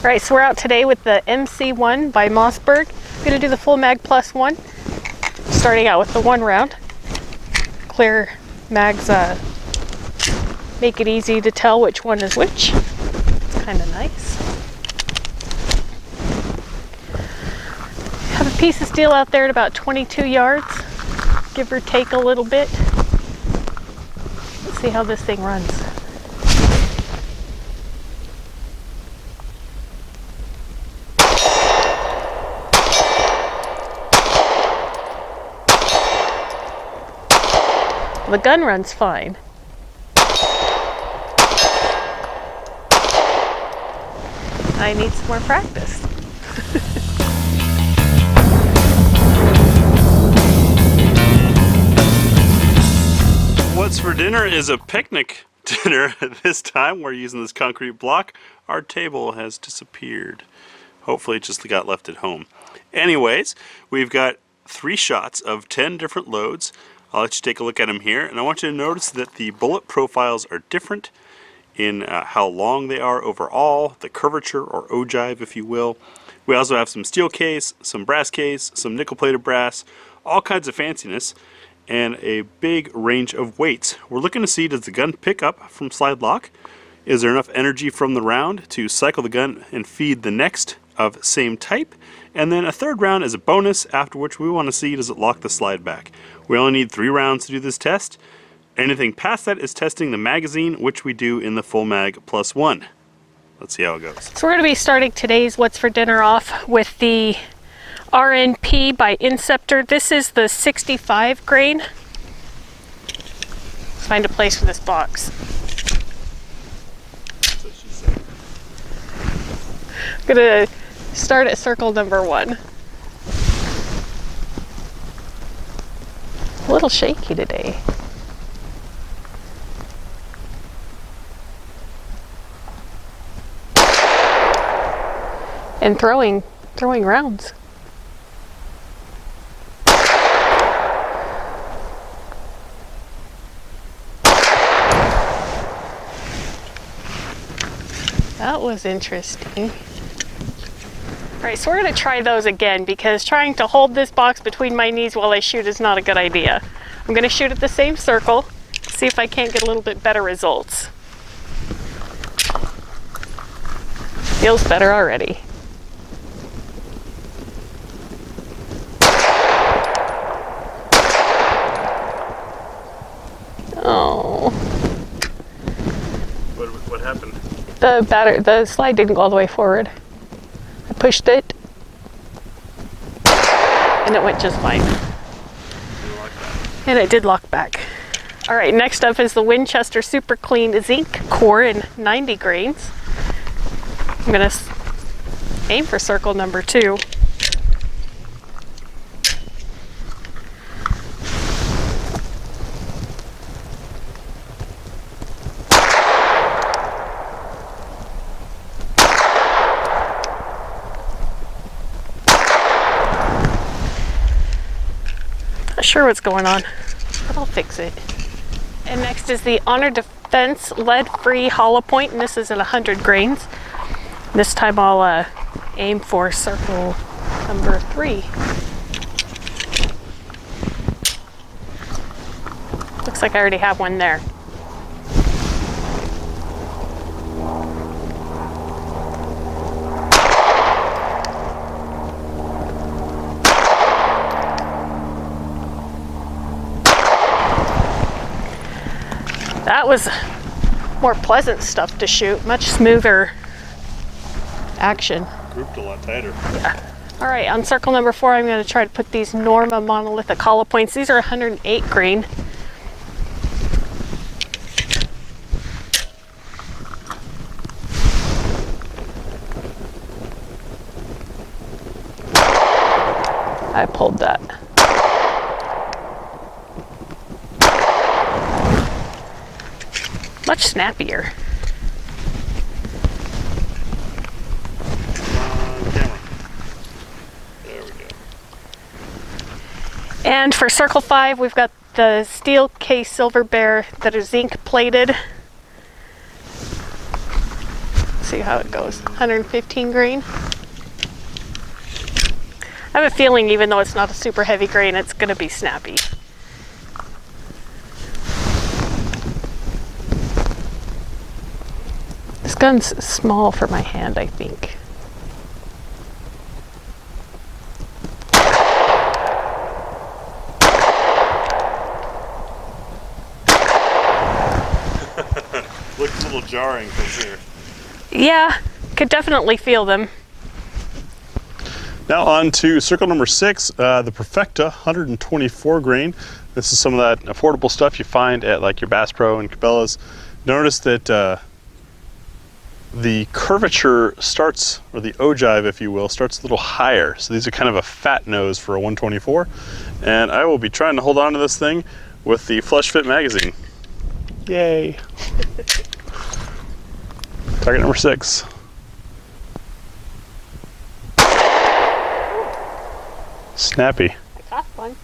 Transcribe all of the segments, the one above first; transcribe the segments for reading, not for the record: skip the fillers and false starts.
Alright, so we're out today with the MC1 by Mossberg. I'm going to do the full mag plus one, starting out with the one round. Clear mags make it easy to tell which one is which. It's kind of nice. Have a piece of steel out there at about 22 yards, give or take a little bit. Let's see how this thing runs. The gun runs fine. I need some more practice. What's for dinner is a picnic dinner. This time we're using this concrete block. Our table has disappeared. Hopefully it just got left at home. Anyways, we've got 3 shots of 10 different loads. I'll let you take a look at them here, and I want you to notice that the bullet profiles are different in how long they are overall, the curvature or ogive, if you will. We also have some steel case, some brass case, some nickel-plated brass, all kinds of fanciness, and a big range of weights. We're looking to see, does the gun pick up from slide lock? Is there enough energy from the round to cycle the gun and feed the next of same type? And then a third round is a bonus, after which we want to see, does it lock the slide back? We only need 3 rounds to do this test. Anything past that is testing the magazine, which we do in the full mag plus one. Let's see how it goes. So we're going to be starting today's What's for Dinner off with the RNP by Inceptor. This is the 65 grain. Let's find a place for this box. That's what she said. I'm going to start at circle number 1. A little shaky today. And throwing rounds. That was interesting. Alright, so we're going to try those again, because trying to hold this box between my knees while I shoot is not a good idea. I'm going to shoot at the same circle, see if I can't get a little bit better results. Feels better already. Oh. What happened? The slide didn't go all the way forward. I pushed it, and it went just fine. And it did lock back. All right, next up is the Winchester Super Clean Zinc Core in 90 grains. I'm gonna aim for circle number 2. Not sure what's going on, but I'll fix it. And next is the Honor Defense lead-free hollow point, and this is at 100 grains. This time I'll aim for circle number 3. Looks like I already have one there. That was more pleasant stuff to shoot, much smoother action. Grouped a lot tighter. Yeah. All right, on circle number 4, I'm going to try to put these Norma monolithic hollow points. These are 108 grain. I pulled that. Much snappier. Camera. There we go. And for circle 5, we've got the steel case silver bear that are zinc plated. see how it goes. 115 grain. I have a feeling even though it's not a super heavy grain, it's going to be snappy. This gun's small for my hand, I think. Looks a little jarring from here. Yeah, could definitely feel them. Now on to circle number 6, the Perfecta 124 grain. This is some of that affordable stuff you find at like your Bass Pro and Cabela's. Notice that the curvature starts, or the ogive if you will, starts a little higher. So these are kind of a fat nose for a 124. And I will be trying to hold on to this thing with the flush fit magazine. Yay. Target number 6. Snappy. I caught one.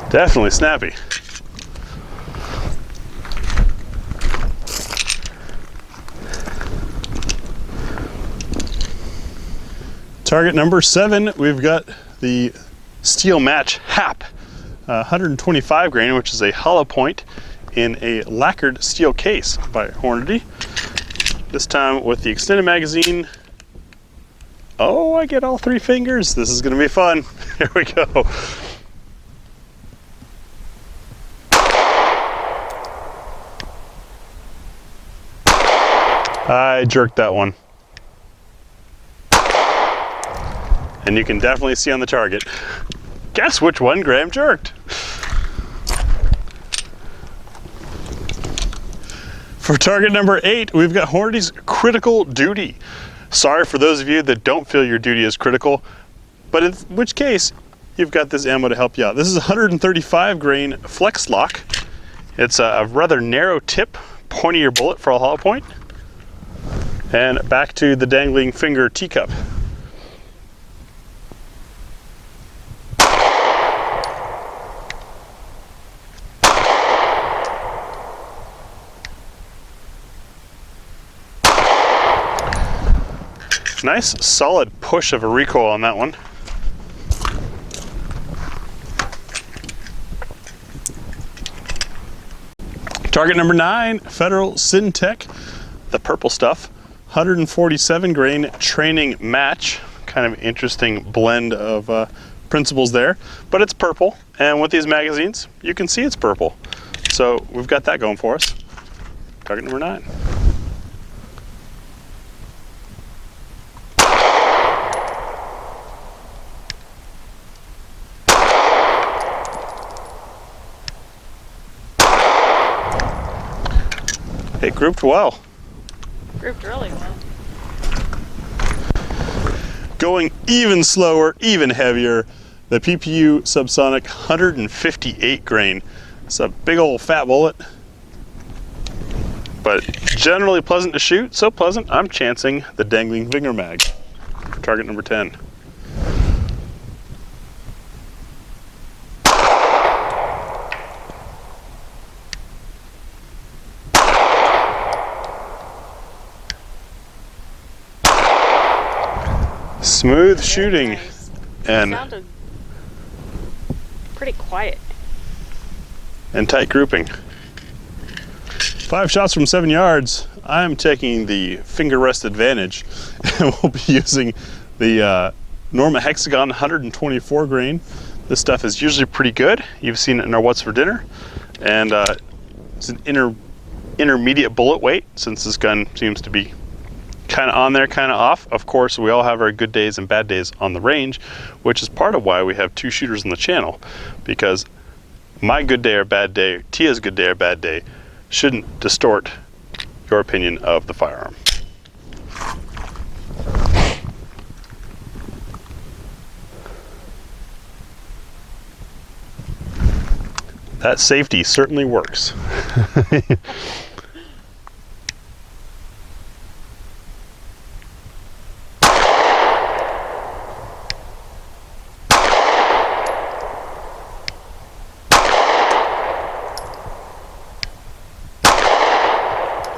Definitely snappy. Target number 7, we've got the Steel Match Hap, 125 grain, which is a hollow point in a lacquered steel case by Hornady. This time with the extended magazine. Oh, I get all 3 fingers. This is going to be fun. Here we go. I jerked that one. And you can definitely see on the target. Guess which one Graham jerked? For target number 8, we've got Hornady's Critical Duty. Sorry for those of you that don't feel your duty is critical, but in which case, you've got this ammo to help you out. This is 135 grain flex lock. It's a rather narrow tip, pointier bullet for a hollow point. And back to the dangling finger teacup. Nice solid push of a recoil on that one. Target number 9, Federal Syntech, the purple stuff, 147 grain training match. Kind of interesting blend of principles there, but it's purple, and with these magazines, you can see it's purple. So we've got that going for us. Target number 9. It grouped well. Grouped really well. Going even slower, even heavier, the PPU Subsonic 158 grain. It's a big old fat bullet, but generally pleasant to shoot. So pleasant, I'm chancing the dangling finger mag. Target number 10. Smooth shooting. Nice. And sounded pretty quiet. And tight grouping. 5 shots from 7 yards. I'm taking the finger rest advantage, and we'll be using the Norma Hexagon 124 grain. This stuff is usually pretty good. You've seen it in our What's for Dinner, and it's an intermediate bullet weight, since this gun seems to be kind of on there, kind of off. Of course, we all have our good days and bad days on the range, which is part of why we have 2 shooters on the channel, because my good day or bad day, Tia's good day or bad day, shouldn't distort your opinion of the firearm. That safety certainly works.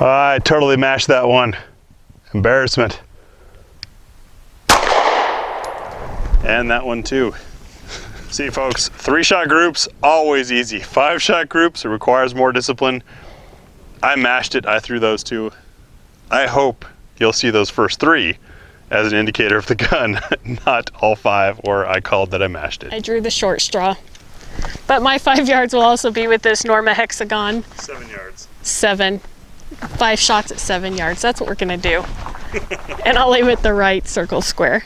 I totally mashed that one. Embarrassment. And that one too. See folks, 3-shot groups, always easy. 5-shot groups, it requires more discipline. I mashed it, I threw those 2. I hope you'll see those first 3 as an indicator of the gun, not all 5, or I called that I mashed it. I drew the short straw. But my 5 yards will also be with this Norma hexagon. 7 yards. 7. 5 shots at 7 yards. That's what we're gonna do. And I'll aim at the right circle square.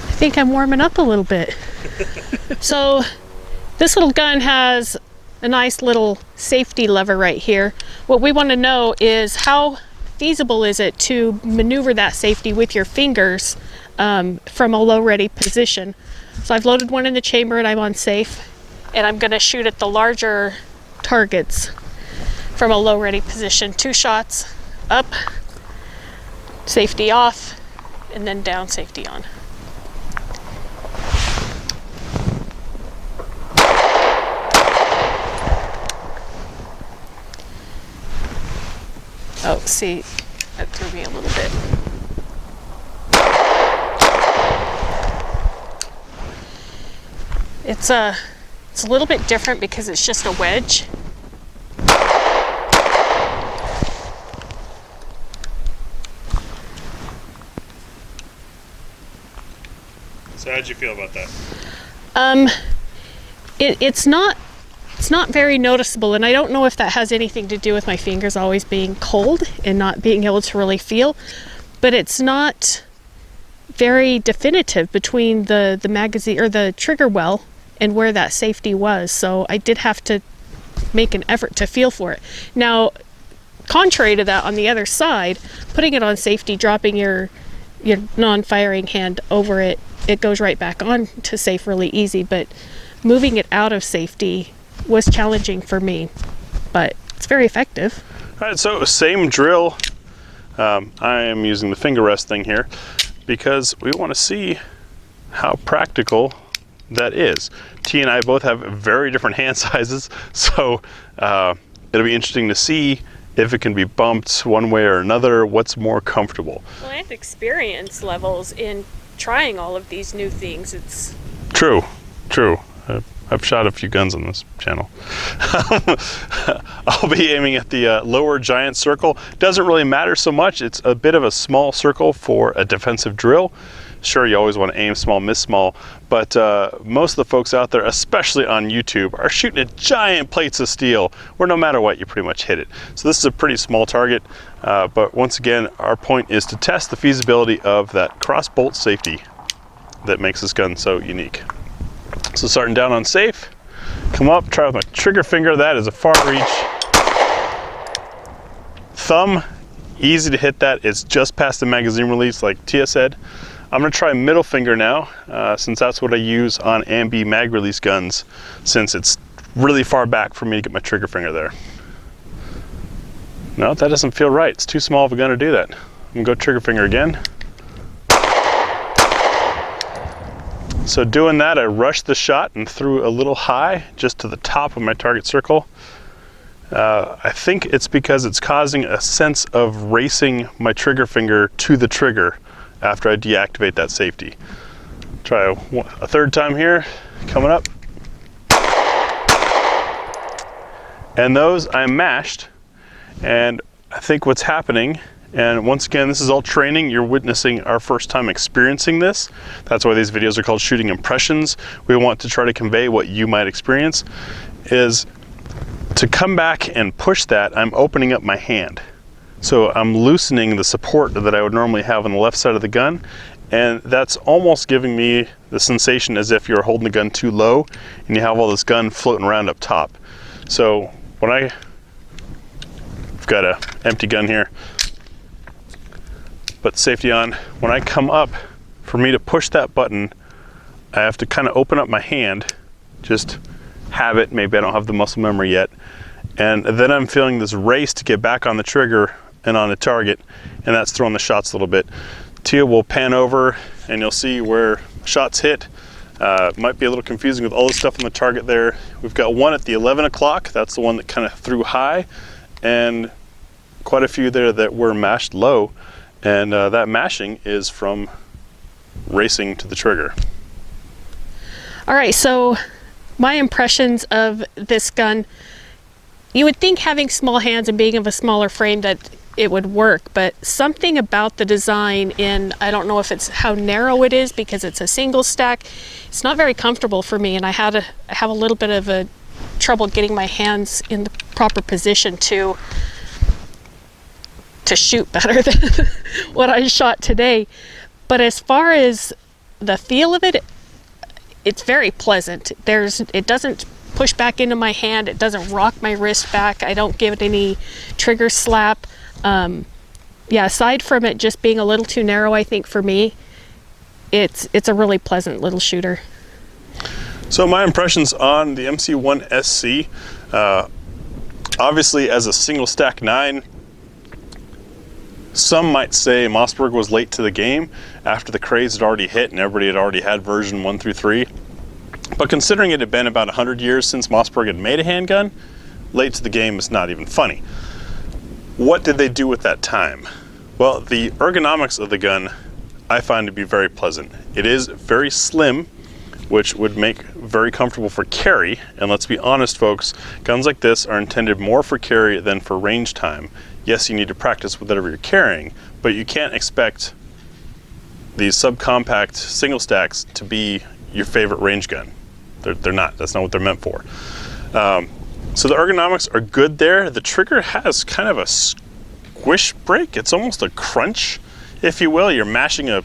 I think I'm warming up a little bit. So this little gun has a nice little safety lever right here. What we want to know is how feasible is it to maneuver that safety with your fingers from a low ready position. So I've loaded one in the chamber and I'm on safe, and I'm going to shoot at the larger targets from a low ready position. 2 shots up, safety off, and then down, safety on. Oh, see, that threw me a little bit. It's a little bit different because it's just a wedge. So how'd you feel about that? It's not very noticeable, and I don't know if that has anything to do with my fingers always being cold and not being able to really feel, but it's not very definitive between the magazine or the trigger well and where that safety was. So I did have to make an effort to feel for it. Now, contrary to that, on the other side, putting it on safety, dropping your non-firing hand over it, it goes right back on to safe really easy, but moving it out of safety was challenging for me, but it's very effective. All right, so same drill. I am using the finger rest thing here because we want to see how practical that is. T and I both have very different hand sizes, so it'll be interesting to see if it can be bumped one way or another, what's more comfortable. Well, I have experience levels in trying all of these new things. It's true. I've shot a few guns on this channel. I'll be aiming at the lower giant circle. Doesn't really matter so much. It's a bit of a small circle for a defensive drill. Sure, you always want to aim small, miss small, but most of the folks out there, especially on YouTube, are shooting at giant plates of steel where no matter what, you pretty much hit it. So this is a pretty small target, but once again, our point is to test the feasibility of that cross bolt safety that makes this gun so unique. So starting down on safe, come up, try with my trigger finger. That is a far reach. Thumb, easy to hit that. It's just past the magazine release like Tia said. I'm gonna try middle finger now, since that's what I use on ambi mag release guns, since it's really far back for me to get my trigger finger there. No, that doesn't feel right. It's too small of a gun to do that. I'm gonna go trigger finger again. So doing that, I rushed the shot and threw a little high just to the top of my target circle. I think it's because it's causing a sense of racing my trigger finger to the trigger after I deactivate that safety. Try a third time here, coming up. And those I mashed, and I think what's happening, and once again, this is all training. You're witnessing our first time experiencing this. That's why these videos are called Shooting Impressions. We want to try to convey what you might experience. Is to come back and push that, I'm opening up my hand. So I'm loosening the support that I would normally have on the left side of the gun. And that's almost giving me the sensation as if you're holding the gun too low and you have all this gun floating around up top. So when I've got an empty gun here, but safety on, when I come up, for me to push that button, I have to kind of open up my hand, just have it. Maybe I don't have the muscle memory yet. And then I'm feeling this race to get back on the trigger and on the target, and that's throwing the shots a little bit. Tia will pan over and you'll see where shots hit. Might be a little confusing with all the stuff on the target there. We've got one at the 11 o'clock. That's the one that kind of threw high, and quite a few there that were mashed low. And that mashing is from racing to the trigger. All right, so my impressions of this gun, you would think having small hands and being of a smaller frame that it would work, but something about the design I don't know if it's how narrow it is because it's a single stack, it's not very comfortable for me, and I have a little bit of a trouble getting my hands in the proper position to shoot better than what I shot today. But as far as the feel of it, it's very pleasant. It doesn't push back into my hand, it doesn't rock my wrist back, I don't give it any trigger slap. Yeah, aside from it just being a little too narrow, I think for me, it's a really pleasant little shooter. So my impressions on the MC1SC, obviously as a single stack 9, some might say Mossberg was late to the game after the craze had already hit and everybody had already had version 1 through 3. But considering it had been about 100 years since Mossberg had made a handgun, late to the game is not even funny. What did they do with that time? Well, the ergonomics of the gun I find to be very pleasant. It is very slim, which would make very comfortable for carry. And let's be honest, folks, guns like this are intended more for carry than for range time. Yes, you need to practice with whatever you're carrying, but you can't expect these subcompact single stacks to be your favorite range gun. They're not. That's not what they're meant for. So the ergonomics are good there. The trigger has kind of a squish break. It's almost a crunch, if you will. You're mashing a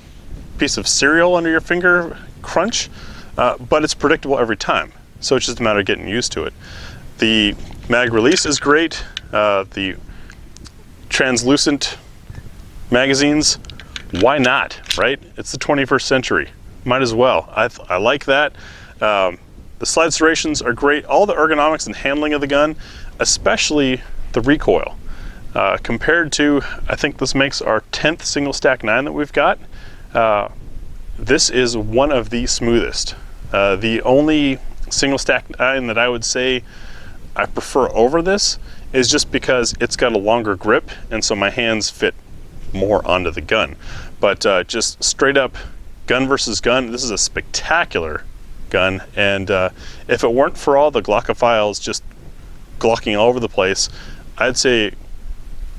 piece of cereal under your finger crunch, but it's predictable every time. So it's just a matter of getting used to it. The mag release is great. The translucent magazines, why not, right? It's the 21st century. Might as well. I like that. The slide serrations are great. All the ergonomics and handling of the gun, especially the recoil. Compared to, I think this makes our 10th single stack 9 that we've got, this is one of the smoothest. The only single stack 9 that I would say I prefer over this is just because it's got a longer grip, and so my hands fit more onto the gun. But just straight up gun versus gun, this is a spectacular gun, and if it weren't for all the Glockophiles just glocking all over the place, I'd say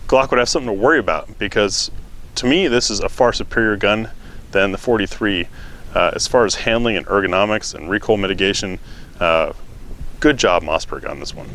Glock would have something to worry about, because to me this is a far superior gun than the 43 as far as handling and ergonomics and recoil mitigation. Good job, Mossberg, on this one.